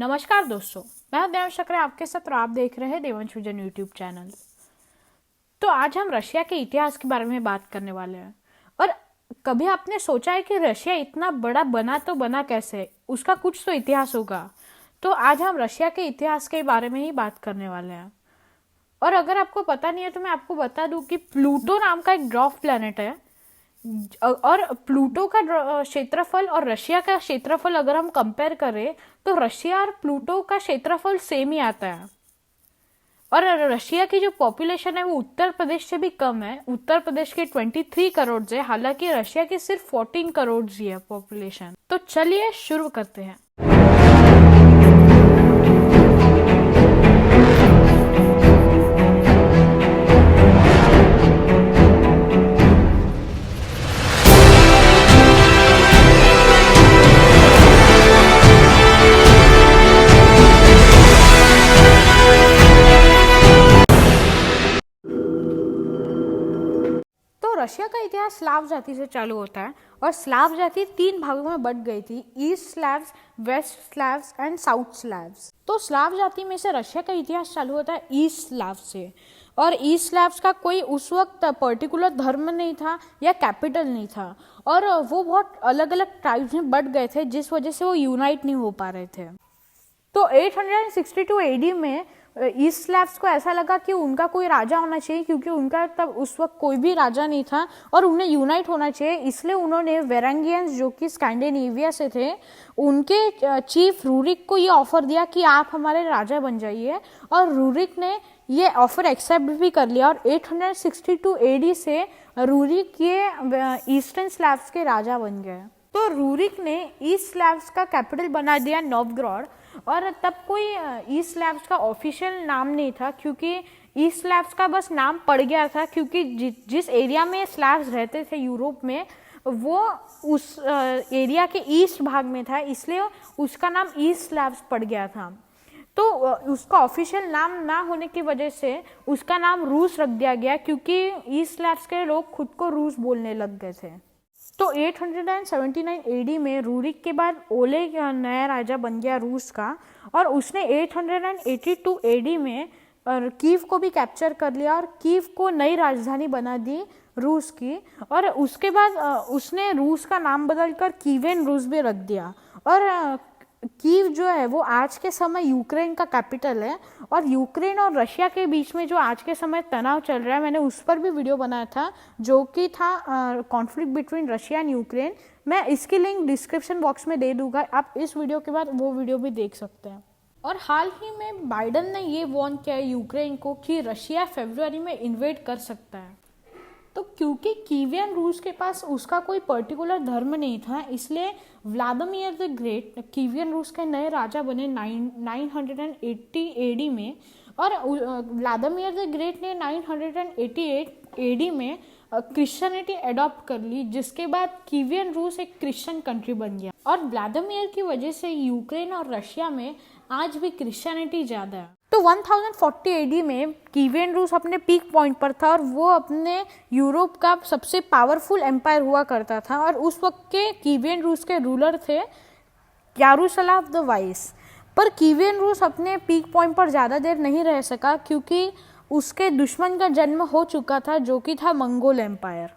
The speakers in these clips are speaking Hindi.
नमस्कार दोस्तों, मैं हूं देवांश चक्र आपके साथ और आप देख रहे हैं देवांश विजन यूट्यूब चैनल। तो आज हम रशिया के इतिहास के बारे में बात करने वाले हैं। और कभी आपने सोचा है कि रशिया इतना बड़ा बना कैसे? उसका कुछ तो इतिहास होगा। तो आज हम रशिया के इतिहास के बारे में ही बात करने वाले हैं। और अगर आपको पता नहीं है तो मैं आपको बता दूं कि प्लूटो नाम का एक ड्वार्फ प्लैनेट है। और प्लूटो का क्षेत्रफल और रशिया का क्षेत्रफल अगर हम कंपेयर करें तो रशिया और प्लूटो का क्षेत्रफल सेम ही आता है। और रशिया की जो पॉपुलेशन है वो उत्तर प्रदेश से भी कम है। उत्तर प्रदेश के 23 करोड़ है, हालांकि रशिया की सिर्फ 14 करोड़ ही है पॉपुलेशन। तो चलिए शुरू करते हैं। रशिया का इतिहास स्लाव जाति से चालू होता है और स्लाव जाति 3 भागों में बट गई थी, ईस्ट स्लैव्स, वेस्ट स्लैव्स एंड साउथ स्लैव्स। तो स्लाव जाति में से रशिया का इतिहास चालू होता है ईस्ट स्लाव से। और ईस्ट स्लैव्स का कोई उस वक्त पर्टिकुलर धर्म नहीं था या कैपिटल नहीं था, और वो बहुत अलग अलग ट्राइब्स में बट गए थे, जिस वजह से वो यूनाइट नहीं हो पा रहे थे। तो 862 एडी में ईस्ट स्लैव्स को ऐसा लगा कि उनका कोई राजा होना चाहिए, क्योंकि उनका तब उस वक्त कोई भी राजा नहीं था और उन्हें यूनाइट होना चाहिए। इसलिए उन्होंने वेरेंगियंस, जो कि स्कैंडिनेविया से थे, उनके चीफ रूरिक को ये ऑफर दिया कि आप हमारे राजा बन जाइए। और रूरिक ने ये ऑफर एक्सेप्ट भी कर लिया और 862 एडी से रूरिक ये ईस्टर्न स्लैव्स के राजा बन गए। तो रूरिक ने ईस्ट स्लैव्स का कैपिटल बना दिया नोवगोरोड। और तब कोई ईस्ट स्लैव्स का ऑफिशियल नाम नहीं था, क्योंकि ईस्ट स्लैव्स का बस नाम पड़ गया था, क्योंकि जिस एरिया में स्लैव्स रहते थे यूरोप में, वो उस एरिया के ईस्ट भाग में था, इसलिए उसका नाम ईस्ट स्लैव्स पड़ गया था। तो उसका ऑफिशियल नाम ना होने की वजह से उसका नाम रूस रख दिया गया, क्योंकि ईस्ट स्लैव्स के लोग खुद को रूस बोलने लग गए थे। तो 879 एडी में रूरिक के बाद ओलेग नया राजा बन गया रूस का, और उसने 882 एडी में कीव को भी कैप्चर कर लिया और कीव को नई राजधानी बना दी रूस की। और उसके बाद उसने रूस का नाम बदलकर कीवियन रूस भी रख दिया। और कीव जो है वो आज के समय यूक्रेन का कैपिटल है। और यूक्रेन और रशिया के बीच में जो आज के समय तनाव चल रहा है, मैंने उस पर भी वीडियो बनाया था, जो कि था conflict between Russia and Ukraine. मैं इसकी लिंक डिस्क्रिप्शन बॉक्स में दे दूंगा, आप इस वीडियो के बाद वो वीडियो भी देख सकते हैं। और हाल ही में बाइडन ने ये वार्न किया है यूक्रेन को कि रशिया फरवरी में इन्वेड कर सकता है। तो क्योंकि कीवियन रूस के पास उसका कोई पर्टिकुलर धर्म नहीं था, इसलिए व्लादिमीर द ग्रेट कीवियन रूस के नए राजा बने 980 एडी में। और व्लादिमीर द ग्रेट ने 988 एडी में क्रिश्चियनिटी अडॉप्ट कर ली, जिसके बाद कीवियन रूस एक क्रिश्चियन कंट्री बन गया। और व्लादिमीर की वजह से यूक्रेन और रशिया में आज भी क्रिश्चियनिटी ज़्यादा है। तो 1040 एडी में कीवियन रूस अपने पीक पॉइंट पर था और वो अपने यूरोप का सबसे पावरफुल एम्पायर हुआ करता था। और उस वक्त के कीवियन रूस के रूलर थे यारोस्लाव द वाइस। पर कीवियन रूस अपने पीक पॉइंट पर ज़्यादा देर नहीं रह सका, क्योंकि उसके दुश्मन का जन्म हो चुका था, जो कि था मंगोल एम्पायर।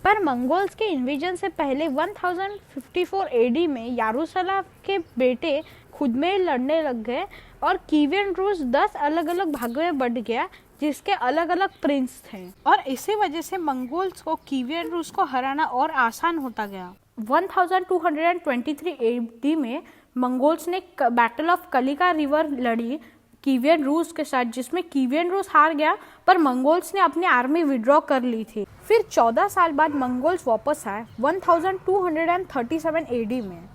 पर मंगोल्स के इन्वेजन से पहले 1054 एडी में यारोस्लाव के बेटे खुद में लड़ने लग गए और कीवियन रूस 10 अलग अलग भागों में बंट गया, जिसके अलग अलग प्रिंस थे। और इसी वजह से मंगोल्स को कीवियन रूस को हराना और आसान होता गया। 1223 एडी में मंगोल्स ने बैटल ऑफ कलिका रिवर लड़ी कीवियन रूस के साथ, जिसमें कीवियन रूस हार गया, पर मंगोल्स ने अपनी आर्मी विड्रॉ कर ली थी। फिर 14 साल बाद मंगोल्स वापस आए 1237 एडी में,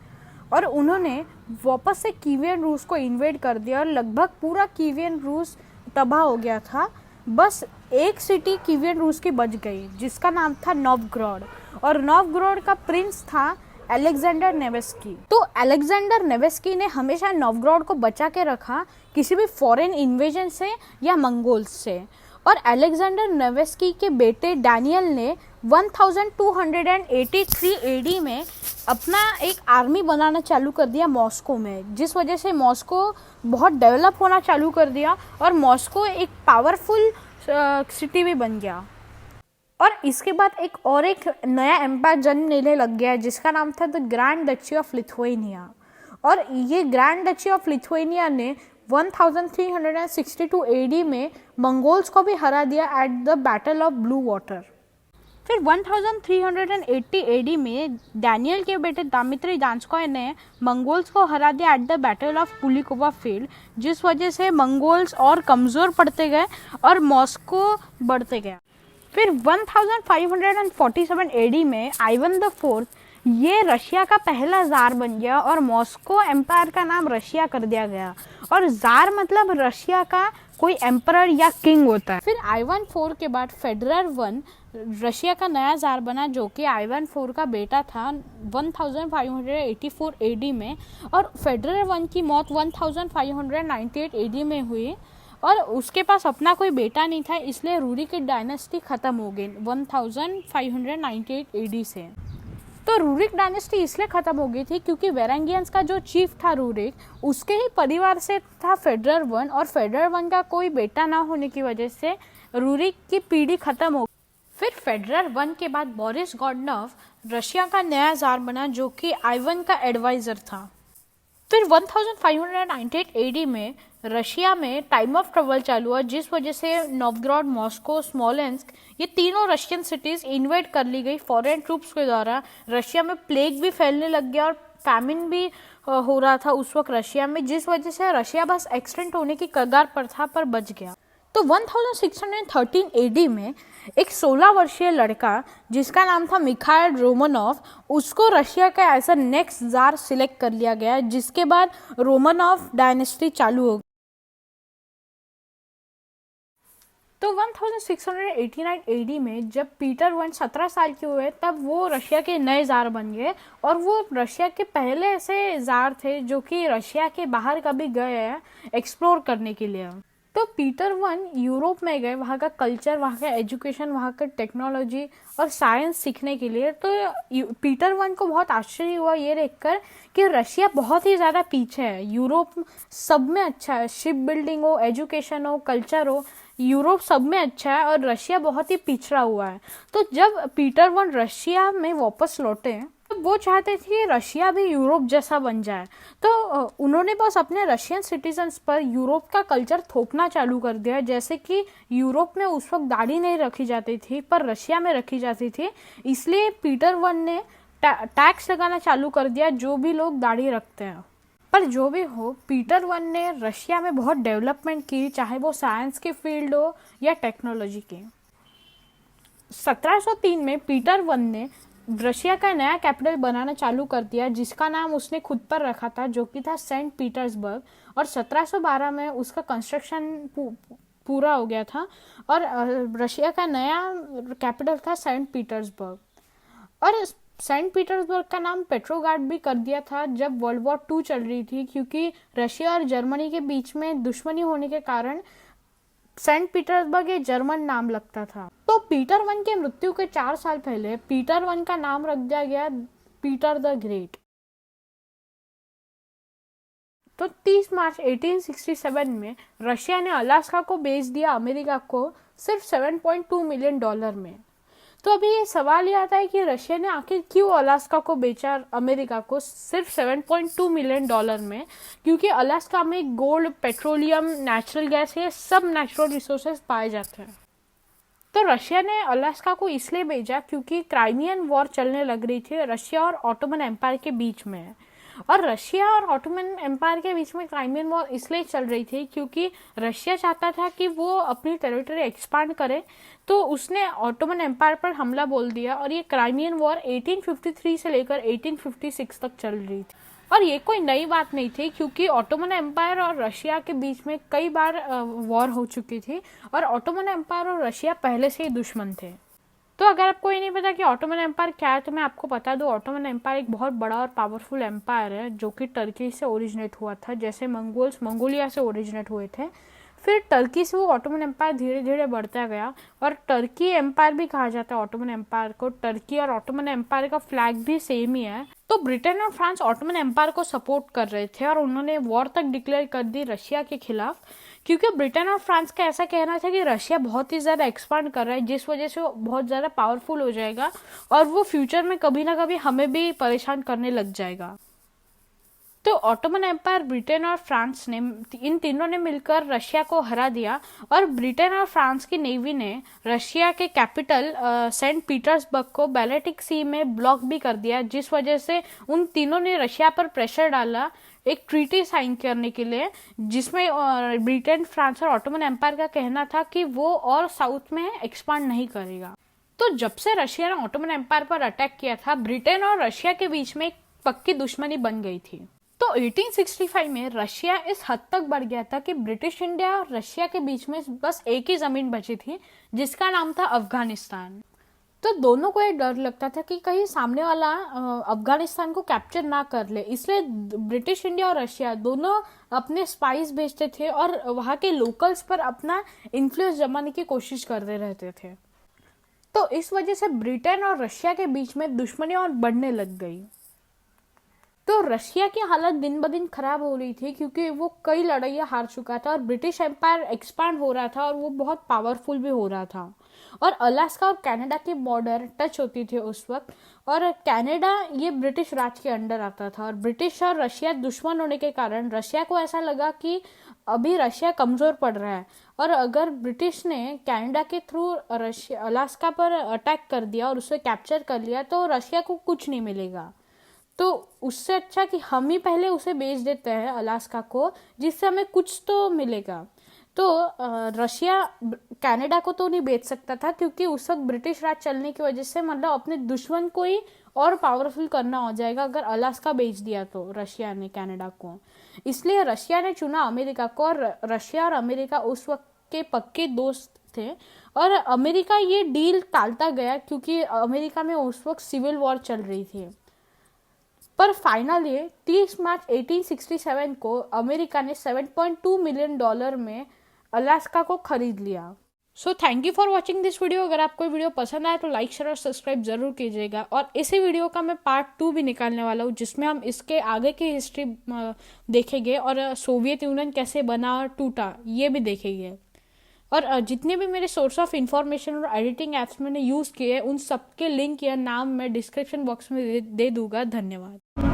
और उन्होंने वापस से कीवियन रूस को इन्वेड कर दिया और लगभग पूरा कीवियन रूस तबाह हो गया था। बस एक सिटी कीवियन रूस की बच गई, जिसका नाम था नोवगोरोड। और नोवगोरोड का प्रिंस था अलेक्जेंडर नेवेस्की। तो अलेक्जेंडर नेवेस्की ने हमेशा नोवगोरोड को बचा के रखा किसी भी फॉरेन इन्वेजन से या मंगोल्स से। और अलेक्जेंडर नेवेस्की के बेटे डैनियल ने 1283 एडी में अपना एक आर्मी बनाना चालू कर दिया मॉस्को में, जिस वजह से मॉस्को बहुत डेवलप होना चालू कर दिया और मॉस्को एक पावरफुल सिटी भी बन गया। और इसके बाद एक नया एम्पायर जन्म लेने लग गया जिसका नाम था the grand duchy of Lithuania. और ये ग्रैंड डची ऑफ लिथुआनिया ने 1362 एडी में मंगोल्स को भी हरा दिया at the battle of blue water. फिर 1380 एडी में डैनियल के बेटे दामित्री जांस्कॉय ने मंगोल्स को हरा दिया at the battle of Kulikovo field, जिस वजह से मंगोल्स और कमज़ोर पड़ते गए और मॉस्को बढ़ते गया। फिर 1547 एडी में आइवन द फोर्थ ये रशिया का पहला ज़ार बन गया और मॉस्को एम्पायर का नाम रशिया कर दिया गया। और ज़ार मतलब रशिया का कोई एम्परर या किंग होता है। फिर आइवन 4 के बाद फेडरर 1 रशिया का नया ज़ार बना जो कि आइवन 4 का बेटा था 1584 एडी में। और फेडरर 1 की मौत 1598 एडी में हुई और उसके पास अपना कोई बेटा नहीं था, इसलिए रूरिक की डायनेस्टी ख़त्म हो गई 1598 एडी से। तो रूरिक डायनेस्टी इसलिए ख़त्म हो गई थी क्योंकि वेरेंगियंस का जो चीफ था रूरिक, उसके ही परिवार से था फेडरर 1 और फेडरर 1 का कोई बेटा ना होने की वजह से रूरिक की पीढ़ी ख़त्म हो गई। फिर फेडरर 1 के बाद बोरिस गोडनोव रशिया का नया ज़ार बना जो कि आइवन का एडवाइज़र था। फिर 1598 एडी में रशिया में टाइम ऑफ ट्रबल चालू हुआ जिस वजह से नोवगोरोड, मॉस्को, स्मोलेंस्क ये तीनों रशियन सिटीज़ इन्वेड कर ली गई फॉरेन ट्रूप्स के द्वारा। रशिया में प्लेग भी फैलने लग गया और फैमिन भी हो रहा था उस वक्त रशिया में, जिस वजह से रशिया बस एक्सटेंट होने की कगार पर था पर बच गया। तो 1613 एडी में एक 16 वर्षीय लड़का जिसका नाम था मिखाइल रोमानोव, उसको रशिया का as a next tsar select कर लिया गया, जिसके बाद रोमानोव डायनेस्टी चालू हो गई। तो 1689 एडी में जब पीटर 1 17 साल के हुए तब वो रशिया के नए ज़ार बन गए और वो रशिया के पहले ऐसे ज़ार थे जो कि रशिया के बाहर कभी गए हैं एक्सप्लोर करने के लिए। तो पीटर 1 यूरोप में गए, वहाँ का कल्चर, वहाँ का एजुकेशन, वहाँ का टेक्नोलॉजी और साइंस सीखने के लिए। तो पीटर 1 को बहुत आश्चर्य हुआ ये देखकर कि रशिया बहुत ही ज़्यादा पीछे है, यूरोप सब में अच्छा है, शिप बिल्डिंग हो, एजुकेशन हो, कल्चर हो, यूरोप सब में अच्छा है और रशिया बहुत ही पिछड़ा हुआ है। तो जब पीटर 1 रशिया में वापस लौटे तो वो चाहते थे कि रशिया भी यूरोप जैसा बन जाए। तो उन्होंने बस अपने रशियन सिटीजन्स पर यूरोप का कल्चर थोपना चालू कर दिया, जैसे कि यूरोप में उस वक्त दाढ़ी नहीं रखी जाती थी पर रशिया में रखी जाती थी, इसलिए पीटर 1 ने टैक्स लगाना चालू कर दिया जो भी लोग दाढ़ी रखते हैं। पर जो भी हो, पीटर 1 ने रशिया में बहुत डेवलपमेंट की, चाहे वो साइंस के फील्ड हो या टेक्नोलॉजी की। 1703 में पीटर 1 ने रशिया का नया कैपिटल बनाना चालू कर दिया जिसका नाम उसने खुद पर रखा था जो कि था सेंट पीटर्सबर्ग। और 1712 में उसका कंस्ट्रक्शन पूरा हो गया था और रशिया का नया कैपिटल था सेंट पीटर्सबर्ग। और सेंट पीटर्सबर्ग का नाम पेट्रोग्राड भी कर दिया था जब वर्ल्ड वॉर 2 चल रही थी, क्योंकि रशिया और जर्मनी के बीच में दुश्मनी होने के कारण सेंट पीटर्सबर्ग एक जर्मन नाम लगता था। तो पीटर 1 के मृत्यु के 4 साल पहले पीटर 1 का नाम रख दिया गया पीटर द ग्रेट। तो 30 मार्च 1867 में रशिया ने अलास्का को बेच दिया अमेरिका को सिर्फ $7.2 मिलियन में। तो अभी ये सवाल ये आता है कि रशिया ने आखिर क्यों अलास्का को बेचा अमेरिका को सिर्फ $7.2 मिलियन में, क्योंकि अलास्का में गोल्ड, पेट्रोलियम, नेचुरल गैस, ये सब नेचुरल रिसोर्सेज पाए जाते हैं। तो रशिया ने अलास्का को इसलिए भेजा क्योंकि क्राइमियन वॉर चलने लग रही थी रशिया और ऑटोमन एम्पायर के बीच में। और रशिया और ऑटोमन एम्पायर के बीच में क्राइमियन वॉर इसलिए चल रही थी क्योंकि रशिया चाहता था कि वो अपनी टेरिटरी एक्सपांड करे, तो उसने ऑटोमन एम्पायर पर हमला बोल दिया और ये क्राइमियन वॉर 1853 से लेकर 1856 तक चल रही थी। और ये कोई नई बात नहीं थी क्योंकि ऑटोमन एम्पायर और रशिया के बीच में कई बार वॉर हो चुकी थी और ऑटोमन एम्पायर और रशिया पहले से ही दुश्मन थे। तो अगर आपको ये नहीं पता कि ऑटोमन एम्पायर क्या है तो मैं आपको बता दूं, ऑटोमन एम्पायर एक बहुत बड़ा और पावरफुल एम्पायर है जो कि टर्की से ओरिजिनेट हुआ था, जैसे मंगोल्स मंगोलिया से ओरिजिनेट हुए थे। फिर टर्की से वो ऑटोमन एम्पायर धीरे धीरे बढ़ता गया और टर्की एम्पायर भी कहा जाता है ऑटोमन एम्पायर को। टर्की और ऑटोमन एम्पायर का फ्लैग भी सेम ही है। तो तो ब्रिटेन और फ्रांस ऑटोमन एम्पायर को सपोर्ट कर रहे थे और उन्होंने वॉर तक डिक्लेयर कर दी रशिया के खिलाफ, क्योंकि ब्रिटेन और फ्रांस का ऐसा कहना था कि रशिया बहुत ही ज़्यादा एक्सपांड कर रहा है, जिस वजह से वो बहुत ज़्यादा पावरफुल हो जाएगा और वो फ्यूचर में कभी ना कभी हमें भी परेशान करने लग जाएगा। तो ऑटोमन एम्पायर, ब्रिटेन और फ्रांस ने, इन तीनों ने मिलकर रशिया को हरा दिया और ब्रिटेन और फ्रांस की नेवी ने रशिया के कैपिटल सेंट पीटर्सबर्ग को बैल्टिक सी में ब्लॉक भी कर दिया, जिस वजह से उन तीनों ने रशिया पर प्रेशर डाला एक ट्रीटी साइन करने के लिए, जिसमें ब्रिटेन, फ्रांस और ऑटोमन एम्पायर का कहना था कि वो और साउथ में एक्सपांड नहीं करेगा। तो जब से रशिया ने ऑटोमन एम्पायर पर अटैक किया था, ब्रिटेन और रशिया के बीच में एक पक्की दुश्मनी बन गई थी। तो 1865 में रशिया इस हद तक बढ़ गया था कि ब्रिटिश इंडिया और रशिया के बीच में बस एक ही जमीन बची थी, जिसका नाम था अफगानिस्तान। तो दोनों को ये डर लगता था कि कहीं सामने वाला अफगानिस्तान को कैप्चर ना कर ले, इसलिए ब्रिटिश इंडिया और रशिया दोनों अपने स्पाइस भेजते थे और वहाँ के लोकल्स पर अपना इन्फ्लुएंस जमाने की कोशिश करते रहते थे। तो इस वजह से ब्रिटेन और रशिया के बीच में दुश्मनी और बढ़ने लग गई। तो रशिया की हालत दिन ब दिन खराब हो रही थी, क्योंकि वो कई लड़ाइयाँ हार चुका था और ब्रिटिश एम्पायर एक्सपांड हो रहा था और वो बहुत पावरफुल भी हो रहा था। और अलास्का और कनाडा के बॉर्डर टच होती थी उस वक्त, और कनाडा ये ब्रिटिश राज के अंडर आता था। और ब्रिटिश और रशिया दुश्मन होने के कारण रशिया को ऐसा लगा कि अभी रशिया कमज़ोर पड़ रहा है, और अगर ब्रिटिश ने कनाडा के थ्रू अलास्का पर अटैक कर दिया और उसे कैप्चर कर लिया तो रशिया को कुछ नहीं मिलेगा। तो उससे अच्छा कि हम ही पहले उसे बेच देते हैं अलास्का को, जिससे हमें कुछ तो मिलेगा। तो रशिया कनाडा को तो नहीं बेच सकता था, क्योंकि उस वक्त ब्रिटिश राज चलने की वजह से मतलब अपने दुश्मन को ही और पावरफुल करना हो जाएगा अगर अलास्का बेच दिया तो रशिया ने कनाडा को। इसलिए रशिया ने चुना अमेरिका को, और रशिया और अमेरिका उस वक्त के पक्के दोस्त थे। और अमेरिका ये डील टालता गया, क्योंकि अमेरिका में उस वक्त सिविल वॉर चल रही थी। पर फाइनली 30 मार्च 1867 को अमेरिका ने $7.2 मिलियन में अलास्का को खरीद लिया। So thank you for watching this video. अगर आपको वीडियो पसंद आए तो लाइक, शेयर और सब्सक्राइब जरूर कीजिएगा। और इसी वीडियो का मैं पार्ट 2 भी निकालने वाला हूँ, जिसमें हम इसके आगे की हिस्ट्री देखेंगे और सोवियत यूनियन कैसे बना और टूटा ये भी देखेंगे। और जितने भी मेरे सोर्स ऑफ इंफॉर्मेशन और एडिटिंग ऐप्स मैंने यूज़ किए उन सबके लिंक या नाम मैं डिस्क्रिप्शन बॉक्स में दे दूंगा। धन्यवाद।